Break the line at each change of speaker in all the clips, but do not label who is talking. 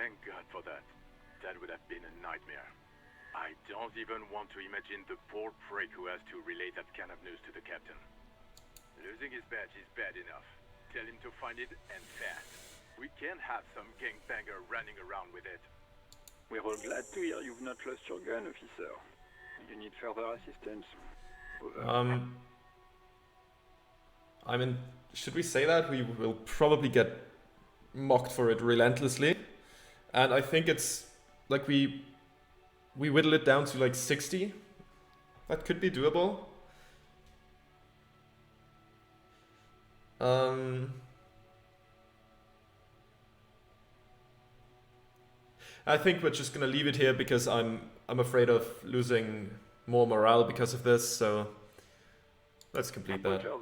Thank God for that. That would have been a nightmare. I don't even want to imagine the poor prick who has to relay that kind of news to the captain. Losing his badge is bad enough. Tell him to find it, and fast. We can't have some gangbanger running around with it.
We're all glad to hear you've not lost your gun, officer. You need further assistance?
I mean, should we say that? We will probably get mocked for it relentlessly. And I think it's like we whittle it down to like 60. That could be doable. I think we're just gonna leave it here because I'm afraid of losing more morale because of this, so let's complete that.
10-10.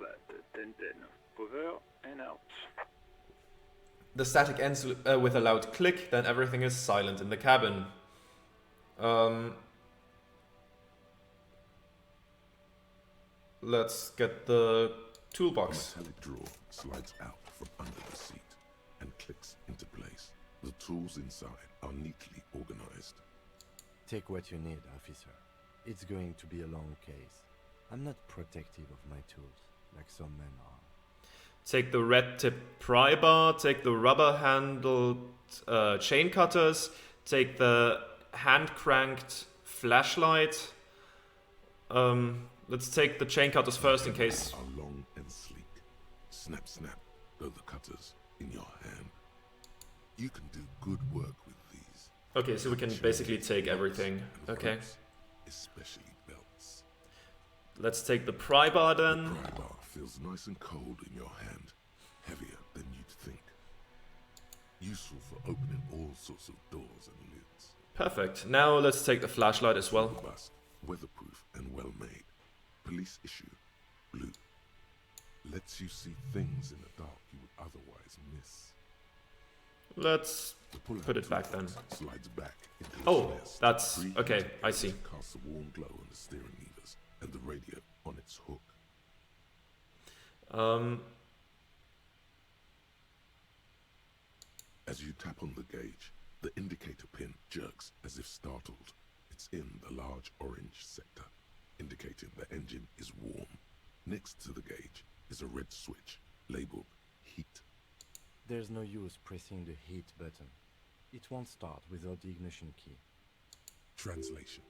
Over and out.
The static ends with a loud click, then everything is silent in the cabin. Let's get the toolbox.
A metallic drawer slides out from under the seat and clicks into place. The tools inside are neatly organized.
Take what you need, officer. It's going to be a long case. I'm not protective of my tools, like some men are.
Take the red tip pry bar, take the rubber handled chain cutters, take the hand cranked flashlight. Let's take the chain cutters first in case.
Are long and sleek. Snap, snap, go the cutters in your hand. You can do good work with these.
Okay, so we can basically take everything. Okay.
Especially belts.
Let's take the pry bar then.
The pry bar feels nice and cold in your hand. Heavier than you'd think. Useful for opening all sorts of doors and lids.
Perfect. Now let's take the flashlight as well.
Robust, weatherproof and well made. Police issue. Blue. Lets you see things in the dark you would otherwise miss.
Let's put it back then.
Slides back into
oh, that's okay. I see.
Casts a warm glow on the steering levers and the radio on its hook. As you tap on the gauge, the indicator pin jerks as if startled. It's in the large orange sector, indicating the engine is warm. Next to the gauge is a red switch labeled heat.
There's no use pressing the heat button. It won't start without the ignition key.
Translation.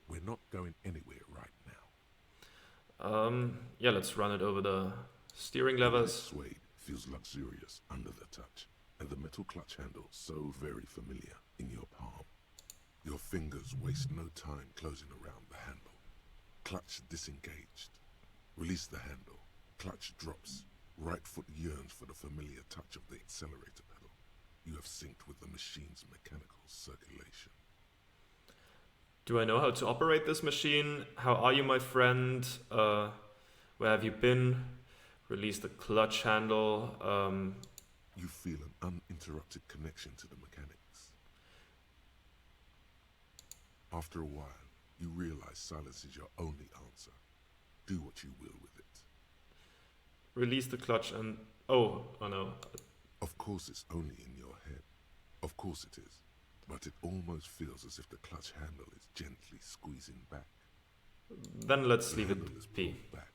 We're not going anywhere right now.
Yeah, let's run it over the steering levers.
The suede feels luxurious under the touch, and the metal clutch handle so very familiar in your palm. Your fingers waste no time closing around the handle. Clutch disengaged. Release the handle. Clutch drops. Right foot yearns for the familiar touch of the accelerator pedal. You have synced with the machine's mechanical circulation.
Do I know how to operate this machine? How are you, my friend? Where have you been? Release the clutch handle.
You feel an uninterrupted connection to the mechanics. After a while, you realize silence is your only answer. Do what you will with it.
Release the clutch and... Oh no.
Of course it's only in your head. Of course it is. But it almost feels as if the clutch handle is gently squeezing back.
Then let's leave it P.
Back.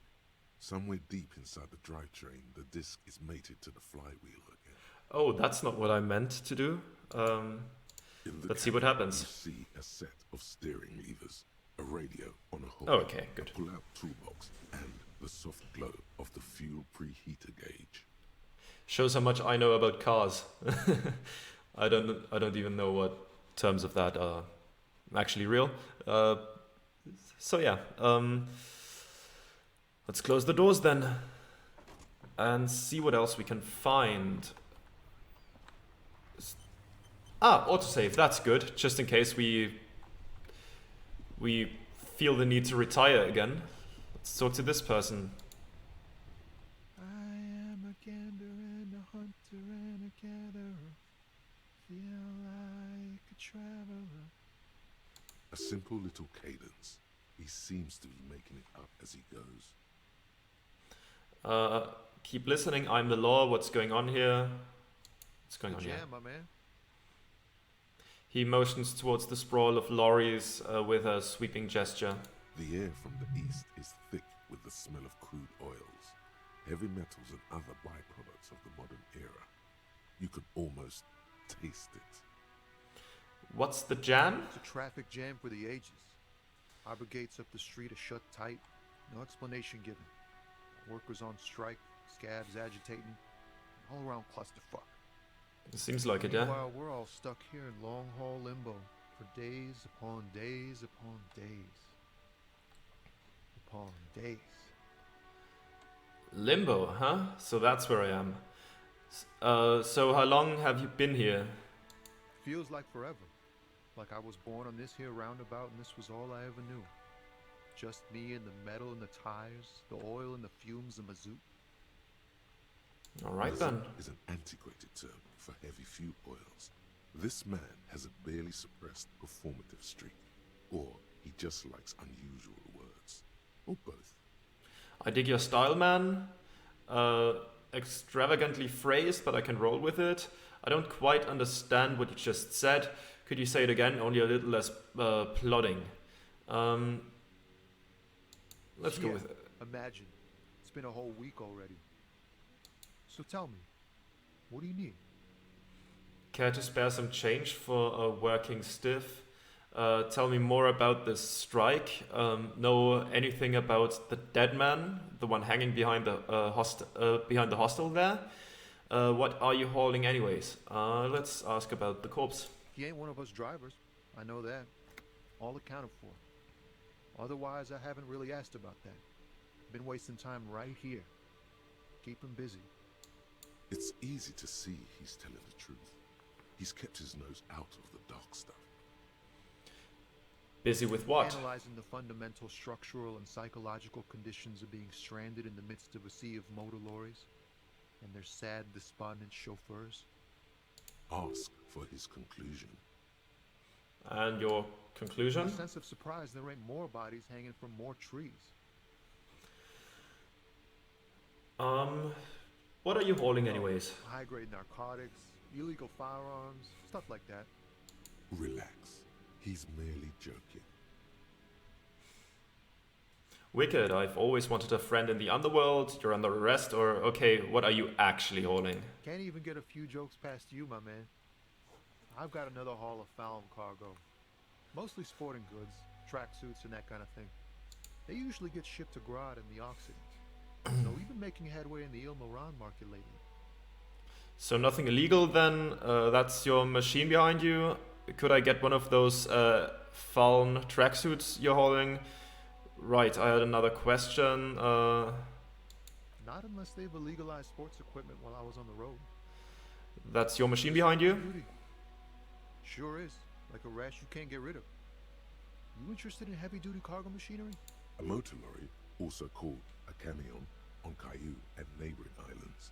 Somewhere deep inside the drivetrain, the disc is mated to the flywheel again.
Oh, that's not what I meant to do. Let's see what happens.
You see a set of steering levers, a radio on a hook.
Oh, okay, good.
A pull-out toolbox, and the soft glow of the fuel preheater gauge.
Shows how much I know about cars. I don't even know what terms of that are actually real. So yeah, let's close the doors then and see what else we can find. Autosave, that's good, just in case we feel the need to retire again. Let's talk to this person.
I am a gander and a hunter and a gatherer. Feel like a traveler.
A simple little cadence. He seems to be making it up as he goes.
Keep listening, I'm the law, what's going on here? What's going on here?
My man.
He motions towards the sprawl of lorries with a sweeping gesture.
The air from the east is thick with the smell of crude oils, heavy metals and other byproducts of the modern era. You could almost taste it.
What's the jam?
It's a traffic jam for the ages. Harbor gates up the street are shut tight. No explanation given. Workers on strike, scabs agitating. All around clusterfuck.
It seems like it, yeah?
Meanwhile, we're all stuck here in long-haul limbo for days upon days upon days. Upon days.
Limbo, huh? So that's where I am. So how long have you been here?
Feels like forever. Like I was born on this here roundabout and this was all I ever knew. Just me and the metal and the tires, the oil and the fumes of mazout.
Alright then.
Mazout is an antiquated term for heavy fuel oils. This man has a barely suppressed performative streak, or he just likes unusual words, or both.
I dig your style, man. Extravagantly phrased, but I can roll with it. I don't quite understand what you just said. Could you say it again, only a little less plodding? Let's go with it.
Imagine. It's been a whole week already. So tell me, what do you need?
Care to spare some change for a working stiff? Tell me more about this strike. Know anything about the dead man, the one hanging behind the hostel there? What are you hauling anyways? Let's ask about the corpse.
He ain't one of us drivers. I know that. All accounted for. Otherwise, I haven't really asked about that. Been wasting time right here. Keep him busy.
It's easy to see he's telling the truth. He's kept his nose out of the dark stuff.
Busy with what?
Analyzing the fundamental structural and psychological conditions of being stranded in the midst of a sea of motor lorries and their sad, despondent chauffeurs.
Ask for his conclusion.
And your conclusion?
A sense of surprise there ain't more bodies hanging from more trees.
What are you hauling anyways?
High-grade narcotics, illegal firearms, stuff like that.
Relax. He's merely joking.
Wicked, I've always wanted a friend in the underworld. You're under arrest, or okay, what are you actually hauling?
Can't even get a few jokes past you, my man. I've got another haul of found cargo. Mostly sporting goods, tracksuits and that kind of thing. They usually get shipped to Grad in the Occident. So we've been making headway in the Il Moran market lately.
So nothing illegal then? That's your machine behind you? Could I get one of those Fallen tracksuits you're hauling? Right, I had another question.
Not unless they've illegalized sports equipment while I was on the road.
That's your machine behind you?
Duty. Sure is. Like a rash you can't get rid of. You interested in heavy-duty cargo machinery?
A motor lorry, also called a camion, on Caillou and neighboring islands.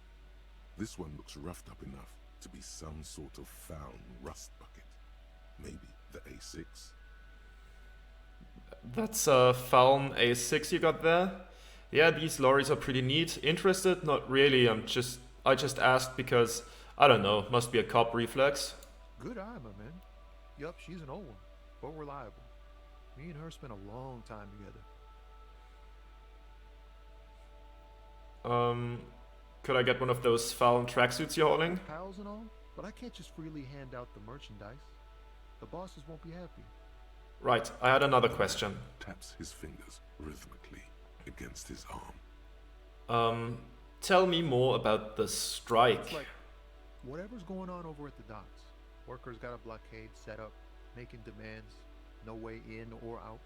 This one looks roughed up enough to be some sort of found rust bucket. Maybe the A6.
That's a Fallen A6 you got there? Yeah, these lorries are pretty neat. Interested? Not really. I just asked because, I don't know, must be a cop reflex.
Good eye, my man. Yup, she's an old one, but reliable. Me and her spent a long time together.
Could I get one of those Fallen tracksuits you're hauling?
Pals and all, but I can't just freely hand out the merchandise. The bosses won't be happy.
Right, I had another question.
Taps his fingers rhythmically against his arm.
Tell me more about the strike.
It's like whatever's going on over at the docks. Workers got a blockade set up, making demands, no way in or out.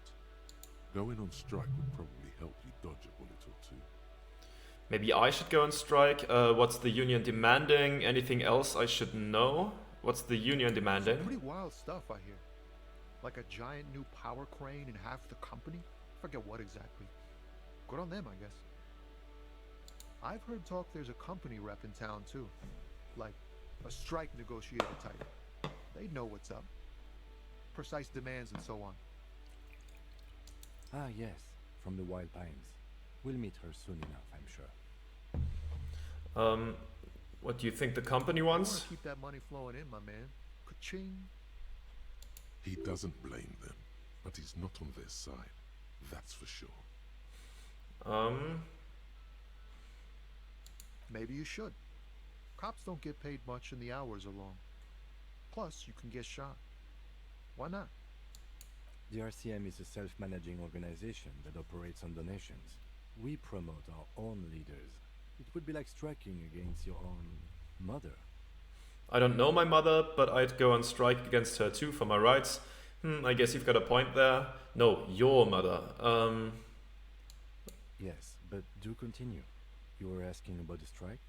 Going on strike would probably help you dodge a bullet or two.
Maybe I should go on strike. What's the union demanding? Anything else I should know? What's the union demanding?
Some pretty wild stuff I hear. Like a giant new power crane in half the company? Forget what exactly. Good on them, I guess. I've heard talk there's a company rep in town too. Like a strike negotiator type. They'd know what's up. Precise demands and so on.
Ah, yes, from the Wild Pines. We'll meet her soon enough, I'm sure.
What do you think the company
I want
wants?
to keep that money flowing in, my man. Ka-ching.
He doesn't blame them, but he's not on their side. That's for sure.
Maybe you should. Cops don't get paid much and the hours are long. Plus, you can get shot. Why not?
The RCM is a self-managing organization that operates on donations. We promote our own leaders. It would be like striking against your own mother.
I don't know my mother, but I'd go on strike against her too for my rights. I guess you've got a point there. No, your mother.
Yes, but do continue. You were asking about the strike?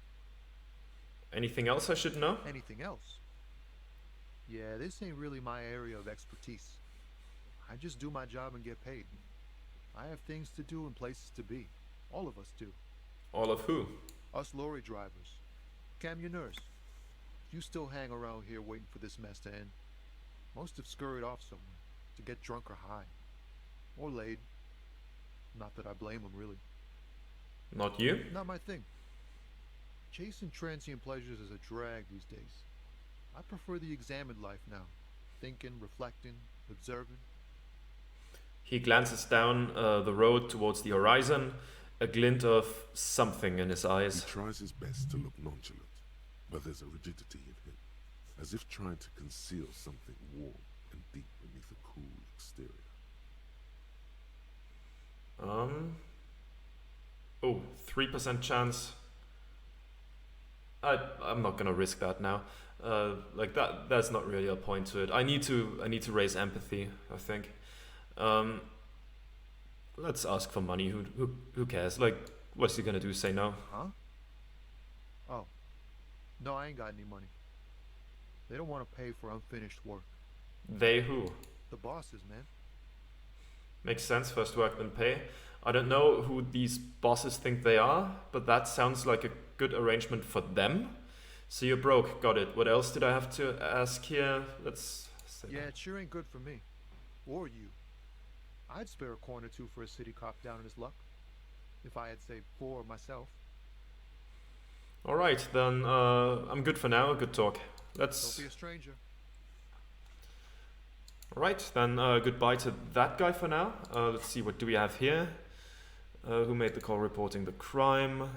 Anything else I should know?
Anything else? Yeah, this ain't really my area of expertise. I just do my job and get paid. I have things to do and places to be. All of us do.
All of who?
Us lorry drivers. Camionneurs. You still hang around here waiting for this mess to end. Most have scurried off somewhere to get drunk or high. Or laid. Not that I blame them, really.
Not you?
Not my thing. Chasing transient pleasures is a drag these days. I prefer the examined life now. Thinking, reflecting, observing.
He glances down the road towards the horizon, a glint of something in his
He
eyes.
tries his best to look nonchalant, but there's a rigidity in him, as if trying to conceal something warm and deep beneath a cool exterior.
Oh, 3% chance. I'm not gonna risk that now. Like that's not really a point to it. I need to raise empathy, I think. Let's ask for money. Who cares? Like, what's he gonna do? Say no?
Huh? Oh. No, I ain't got any money. They don't want to pay for unfinished work.
They who?
The bosses, man.
Makes sense. First work then pay. I don't know who these bosses think they are, but that sounds like a good arrangement for them. So you're broke. Got it. What else did I have to ask here? Let's say
Yeah,
that.
it sure ain't good for me. Or you. I'd spare a coin or two for a city cop down in his luck. If I had, say, 4 myself.
All right, then I'm good for now. Good talk.
Don't
Let's.
be a stranger.
All right, then goodbye to that guy for now. Let's see, what do we have here? Who made the call reporting the crime?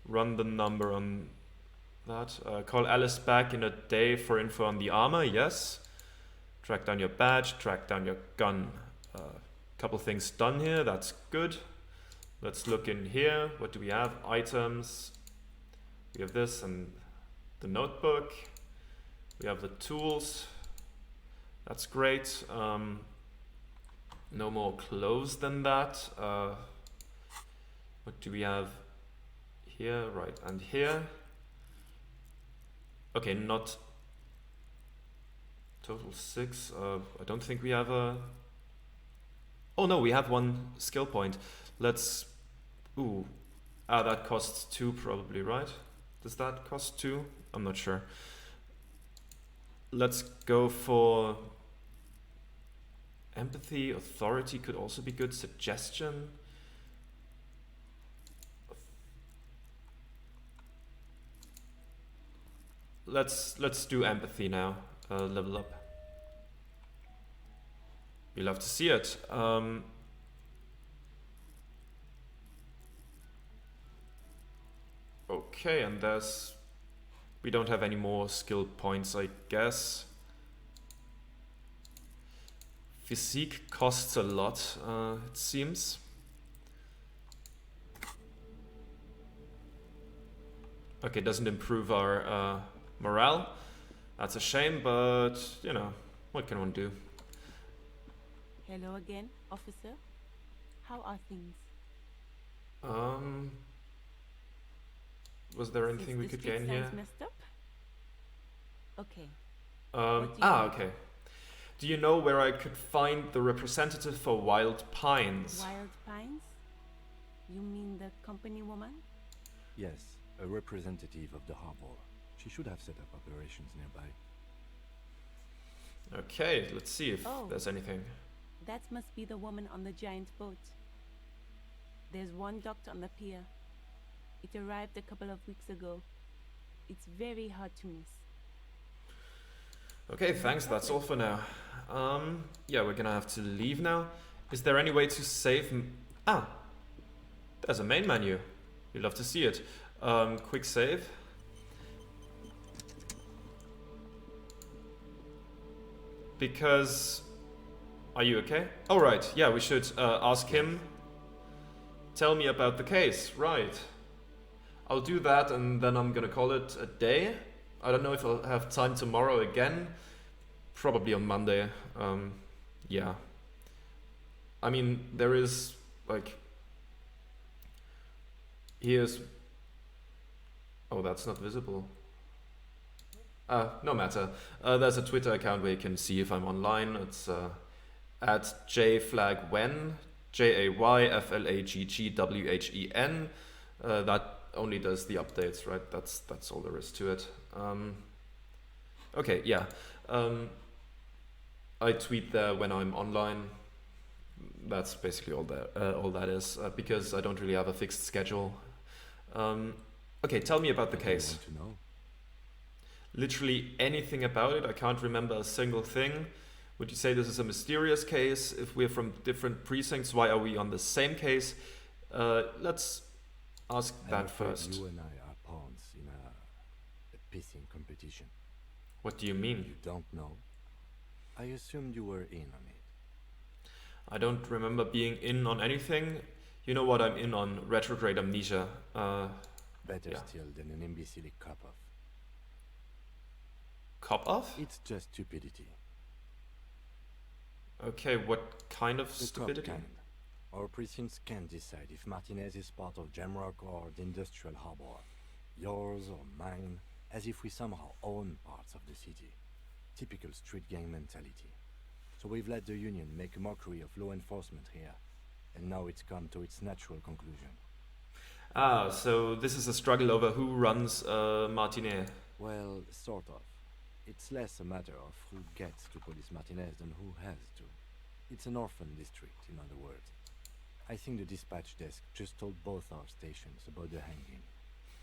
Run the number on that. Call Alice back in a day for info on the armor. Yes. Track down your badge. Track down your gun. Couple things done here. That's good. Let's look in here. What do we have? Items. We have this and the notebook. We have the tools. That's great. No more clothes than that. What do we have here? Right, and here. Okay, not total 6. I don't think we have a... Oh no, we have 1 skill point. Let's... Ooh. That costs 2 probably, right? Does that cost 2? I'm not sure. Let's go for... Empathy, authority could also be good. Suggestion. Let's do empathy now. Level up. We love to see it. Okay, and we don't have any more skill points, I guess. Physique costs a lot, it seems. Okay, doesn't improve our morale. That's a shame, but, you know, what can one do?
Hello again, officer. How are things?
Was there anything we could gain here?
Messed up? Okay.
Okay. Do you know where I could find the representative for Wild Pines?
Wild Pines? You mean the company woman?
Yes, a representative of the harbor. She should have set up operations nearby.
Okay, let's see if
Oh.
there's anything.
That must be the woman on the giant boat. There's one docked on the pier. It arrived a couple of weeks ago. It's very hard to miss.
Okay, thanks, that's all for now. Yeah, we're gonna have to leave now. Is there any way to save? There's a main menu. You'd love to see it. Quick save. Because... Are you okay? Oh, right. Yeah, we should ask him. Tell me about the case. Right. I'll do that and then I'm gonna call it a day. I don't know if I'll have time tomorrow again. Probably on Monday. Yeah. I mean, there is, like... Here's... Oh, that's not visible. No matter. There's a Twitter account where you can see if I'm online. It's at jflagwen, JAYFLAGGWHEN. That only does the updates, right? That's all there is to it. Okay, yeah. I tweet there when I'm online. That's basically all that is, because I don't really have a fixed schedule. Okay, tell me about the case.
Want to know?
Literally anything about it. I can't remember a single thing. Would you say this is a mysterious case? If we're from different precincts, why are we on the same case? Let's ask that
afraid
first.
You and I are pawns in a pissing competition.
What do you mean?
You don't know? I assumed you were in on it.
I don't remember being in on anything. You know what I'm in on? Retrograde amnesia.
Better
yeah.
still than an imbecile cop-off.
Cop-off?
It's just stupidity.
Okay, what kind of
The
stupidity?
top kind. Our precincts can't decide if Martinez is part of Jamrock or the Industrial Harbor. Yours or mine, as if we somehow own parts of the city. Typical street gang mentality. So we've let the Union make a mockery of law enforcement here. And now it's come to its natural conclusion.
Ah, so this is a struggle over who runs Martinez.
Well, sort of. It's less a matter of who gets to police Martinez than who has to. It's an orphan district, in other words. I think the dispatch desk just told both our stations about the hanging.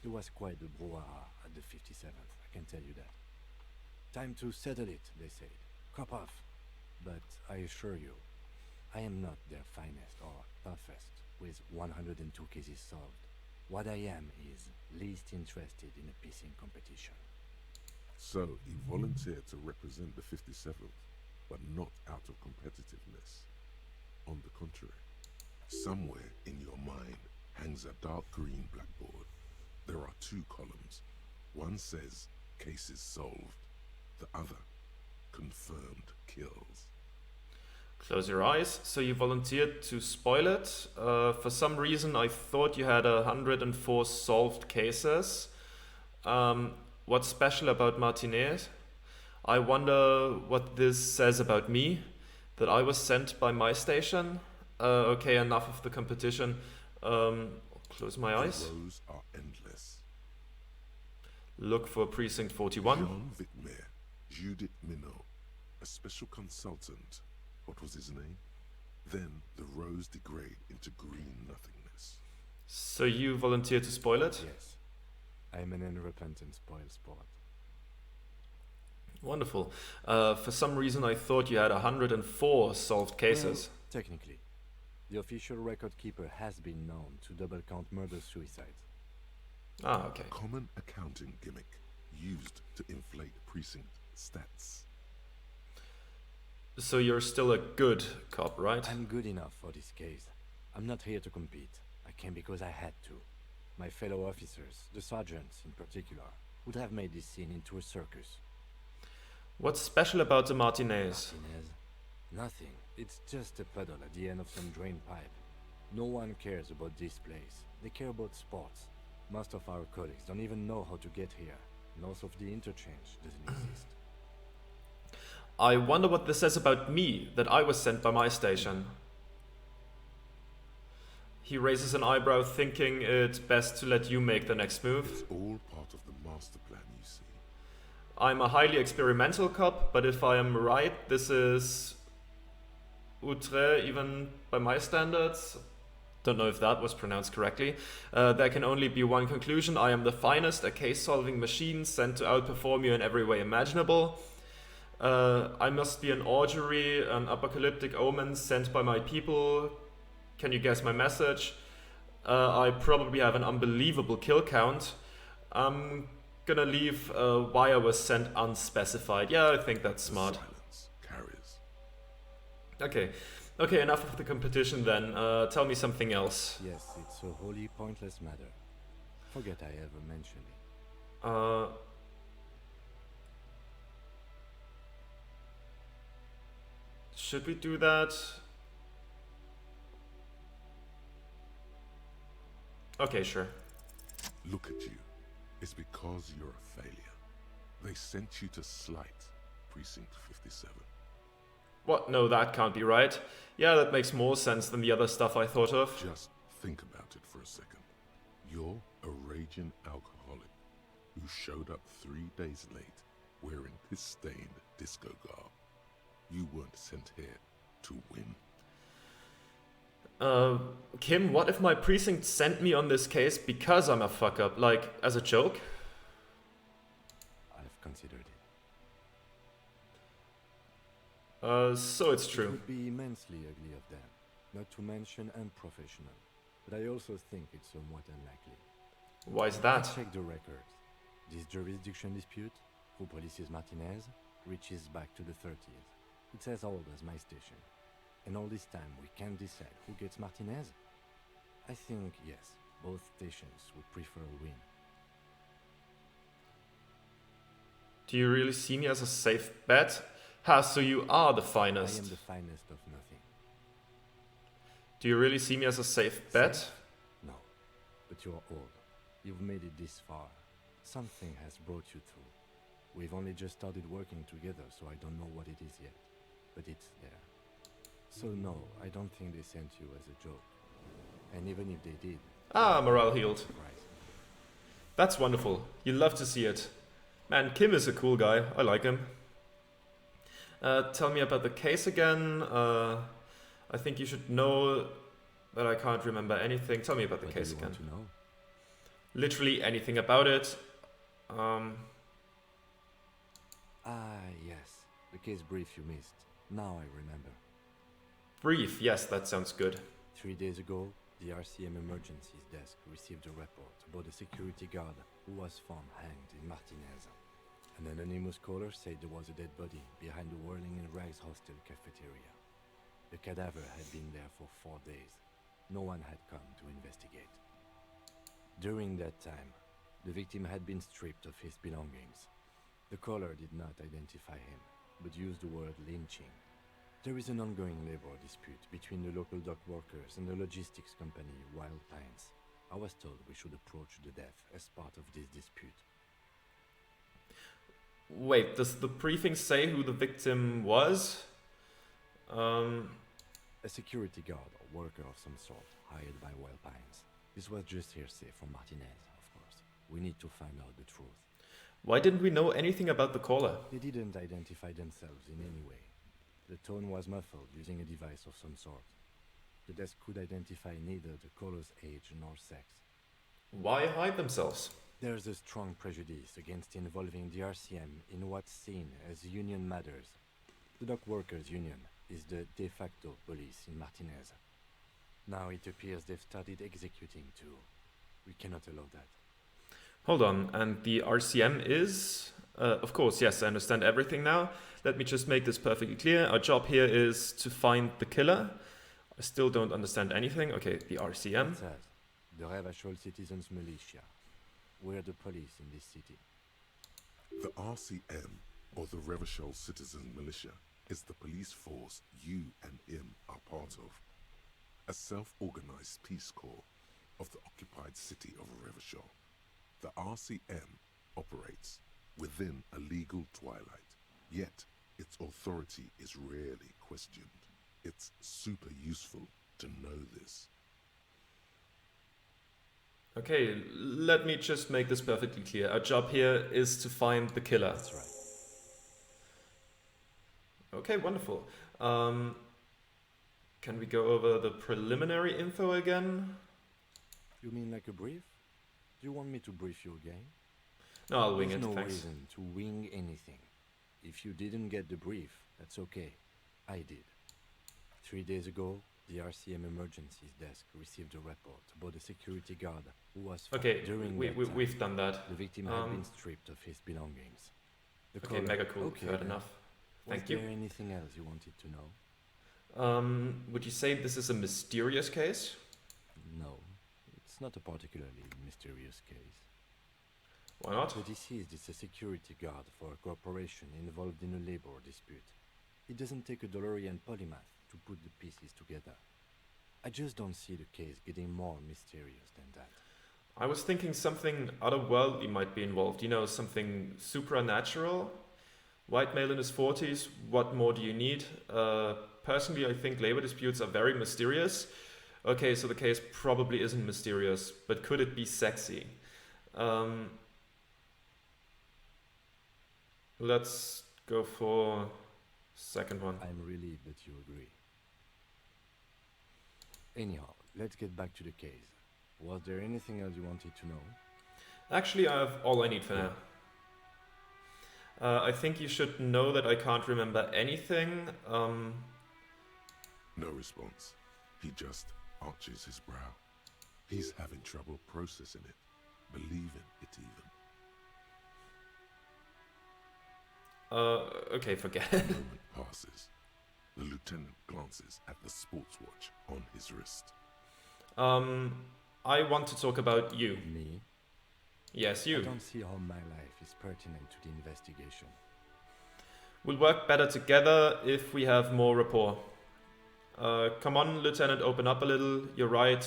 There was quite the brouhaha at the 57th, I can tell you that. Time to settle it, they said. Cop off. But I assure you, I am not their finest or toughest, with 102 cases solved. What I am is least interested in a pissing competition.
So, he volunteered to represent the 57th, but not out of competitiveness. On the contrary, somewhere in your mind hangs a dark green blackboard. There are two columns. One says, cases solved. The other, confirmed kills.
Close your eyes. So you volunteered to spoil it. For some reason, I thought you had 104 solved cases. What's special about Martinez? I wonder what this says about me. That I was sent by my station. Okay, enough of the competition. Close my eyes.
The rows are endless.
Look for precinct 41.
Jean Vicmer, Judith Minot, a special consultant. What was his name? Then the rows degrade into green nothingness.
So you volunteered to spoil it?
Yes. I am an unrepentant spoil sport.
Wonderful. For some reason I thought you had 104 solved cases.
Well, technically. The official record keeper has been known to double count murder-suicides.
Ah, okay.
Common accounting gimmick used to inflate precinct stats.
So you're still a good cop, right?
I'm good enough for this case. I'm not here to compete. I came because I had to. My fellow officers, the sergeants in particular, would have made this scene into a circus.
What's special about the Martinez?
Martinez? Nothing. It's just a puddle at the end of some drain pipe. No one cares about this place. They care about sports. Most of our colleagues don't even know how to get here. Most of the interchange doesn't exist.
I wonder what this says about me, that I was sent by my station. He raises an eyebrow, thinking it best to let you make the next move.
It's all part of the master plan, you see.
I'm a highly experimental cop, but if I am right, this is outre, even by my standards. Don't know if that was pronounced correctly. There can only be one conclusion. I am the finest, a case-solving machine sent to outperform you in every way imaginable. I must be an augury, an apocalyptic omen sent by my people. Can you guess my message? I probably have an unbelievable kill count. I'm gonna leave why I was sent unspecified. Yeah, I think that's smart.
Silence carries.
Okay. Okay, enough of the competition then. Tell me something else.
Yes, it's a wholly pointless matter. Forget I ever mentioned it.
Should we do that? Okay, sure.
Look at you. It's because you're a failure. They sent you to Slight, Precinct 57.
What? No, that can't be right. Yeah, that makes more sense than the other stuff I thought of.
Just think about it for a second. You're a raging alcoholic who showed up 3 days late wearing piss-stained disco garb. You weren't sent here to win.
Kim, what if my precinct sent me on this case because I'm a fuck-up, like, as a joke?
I've considered it.
So it's
It
true.
would be immensely ugly of them, not to mention unprofessional. But I also think it's somewhat unlikely.
Why is
I
that?
checked the records. This jurisdiction dispute, who polices Martinez, reaches back to the 30s. It's as old as my station. And all this time we can't decide who gets Martinez? I think, yes, both stations would prefer a win.
Do you really see me as a safe bet? Ha, so you are the
I am
finest.
the finest of nothing.
Do you really see me as a safe bet?
Safe? No, but you're old. You've made it this far. Something has brought you through. We've only just started working together, so I don't know what it is yet. But it's there. So no, I don't think they sent you as a joke. And even if they did...
Ah, morale healed.
Surprise.
That's wonderful. You love to see it. Man, Kim is a cool guy. I like him. Tell me about the case again. I think you should know that I can't remember anything. Tell me about the
What
case
do you
again.
want to know?
Literally anything about it.
Yes. The case brief you missed. Now I remember.
Brief, yes, that sounds good.
3 days ago, the RCM emergencies desk received a report about a security guard who was found hanged in Martinez. An anonymous caller said there was a dead body behind the Whirling in Rags hostel cafeteria. The cadaver had been there for 4 days. No one had come to investigate. During that time, the victim had been stripped of his belongings. The caller did not identify him, but used the word lynching. There is an ongoing labor dispute between the local dock workers and the logistics company Wild Pines. I was told we should approach the death as part of this dispute.
Wait, does the briefing say who the victim was?
A security guard or worker of some sort, hired by Wild Pines. This was just hearsay from Martinez, of course. We need to find out the truth.
Why didn't we know anything about the caller?
They didn't identify themselves in any way. The tone was muffled using a device of some sort. The desk could identify neither the caller's age nor sex.
Why hide themselves?
There's a strong prejudice against involving the RCM in what's seen as union matters. The dock workers' union is the de facto police in Martinez. Now it appears they've started executing too. We cannot allow that.
Hold on, and the RCM is? Of course, yes, I understand everything now. Let me just make this perfectly clear. Our job here is to find the killer. I still don't understand anything. Okay, the RCM.
It's us, the Revachol Citizens Militia. We're the police in this city.
The RCM, or the Revachol Citizen Militia, is the police force you and him are part of. A self-organized peace corps of the occupied city of Revachol. The RCM operates within a legal twilight, yet its authority is rarely questioned. It's super useful to know this.
Okay, let me just make this perfectly clear. Our job here is to find the killer.
That's right.
Okay, wonderful. Can we go over the preliminary info again?
You mean like a brief? Do you want me to brief you again?
No, I'll wing
There's
it,
no
thanks.
reason to wing anything. If you didn't get the brief, that's okay. I did. 3 days ago, the RCM emergencies desk received a report about a security guard who was found.
Okay,
During that time,
we've done that.
the victim had been stripped of his belongings. The
Okay,
caller-
mega cool.
Okay,
Heard
then.
enough.
Was
Thank you.
there anything else you wanted to know?
Would you say this is a mysterious case?
No, it's not a particularly mysterious case.
Why not?
The deceased is a security guard for a corporation involved in a labor dispute. It doesn't take a DeLorean polymath to put the pieces together. I just don't see the case getting more mysterious than that.
I was thinking something otherworldly might be involved. You know, something supernatural. White male in his 40s, what more do you need? Personally, I think labor disputes are very mysterious. Okay, so the case probably isn't mysterious, but could it be sexy? Let's go for second one.
I'm relieved that you agree. Anyhow, let's get back to the case. Was there anything else you wanted to know?
Actually, I have all I need for now. I think you should know that I can't remember anything.
No response. He just arches his brow. He's having trouble processing it, believing it even.
Okay, forget
A
it.
moment passes. The lieutenant glances at the sports watch on his wrist.
I want to talk about you.
Me?
Yes,
I
you.
don't see how my life is pertinent to the investigation.
We'll work better together if we have more rapport. Come on, Lieutenant, open up a little. You're right.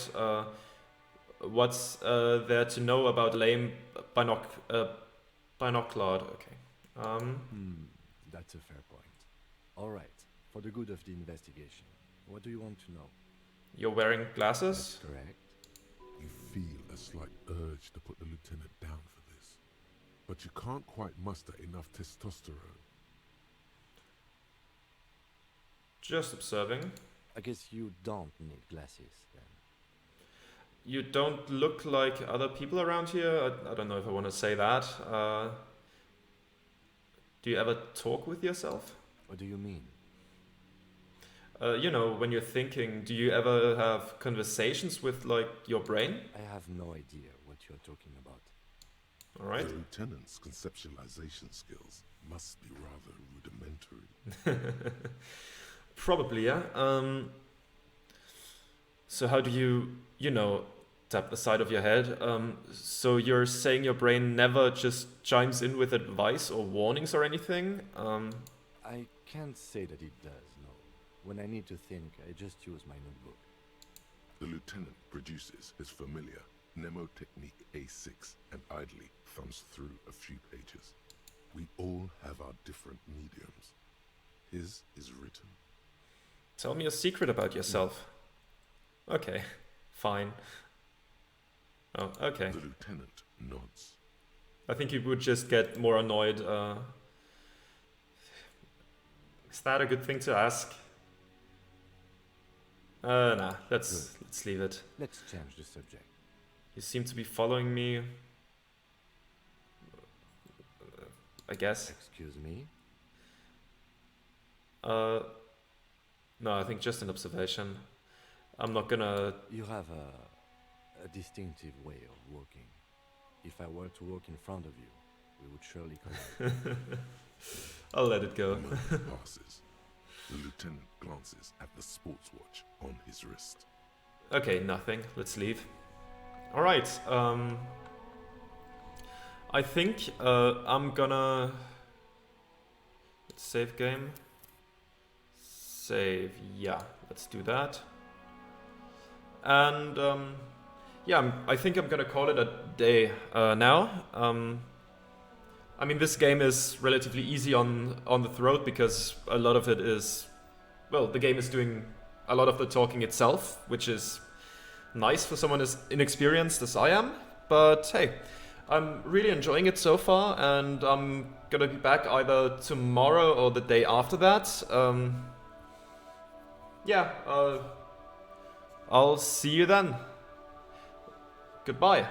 What's there to know about lame binocular? Okay.
That's a fair point. All right, for the good of the investigation, what do you want to know?
You're wearing
That's
glasses?
correct.
You feel a slight urge to put the lieutenant down for this, but you can't quite muster enough testosterone.
Just observing.
I guess you don't need glasses then.
You don't look like other people around here. I don't know if I want to say that. Do you ever talk with yourself?
What do you mean?
You know, when you're thinking, do you ever have conversations with, like, your brain?
I have no idea what you're talking about.
All right.
The lieutenant's conceptualization skills must be rather rudimentary.
Probably, yeah. So how do you know, tap the side of your head? So you're saying your brain never just chimes in with advice or warnings or anything?
I can't say that it does, no. When I need to think, I just use my notebook.
The lieutenant produces his familiar mnemotechnique A6 and idly thumbs through a few pages. We all have our different mediums. His is written.
Tell me a secret about yourself. Okay, fine. Oh, okay.
The lieutenant nods.
I think you would just get more annoyed. Is that a good thing to ask? Nah, let's leave it.
Let's change the subject.
You seem to be following me. I guess.
Excuse me?
No, I think just an observation. I'm not gonna...
You have a distinctive way of walking. If I were to walk in front of you, we would surely collide.
I'll let it go.
A moment passes. The lieutenant glances at the sports watch on his wrist.
Okay, nothing. Let's leave. Alright, I think I'm gonna... Let's save game. Save, yeah, let's do that. And yeah, I think I'm gonna call it a day now. I mean, this game is relatively easy on the throat because a lot of it is, well, the game is doing a lot of the talking itself, which is nice for someone as inexperienced as I am. But hey, I'm really enjoying it so far, and I'm gonna be back either tomorrow or the day after that. Yeah, I'll see you then. Goodbye.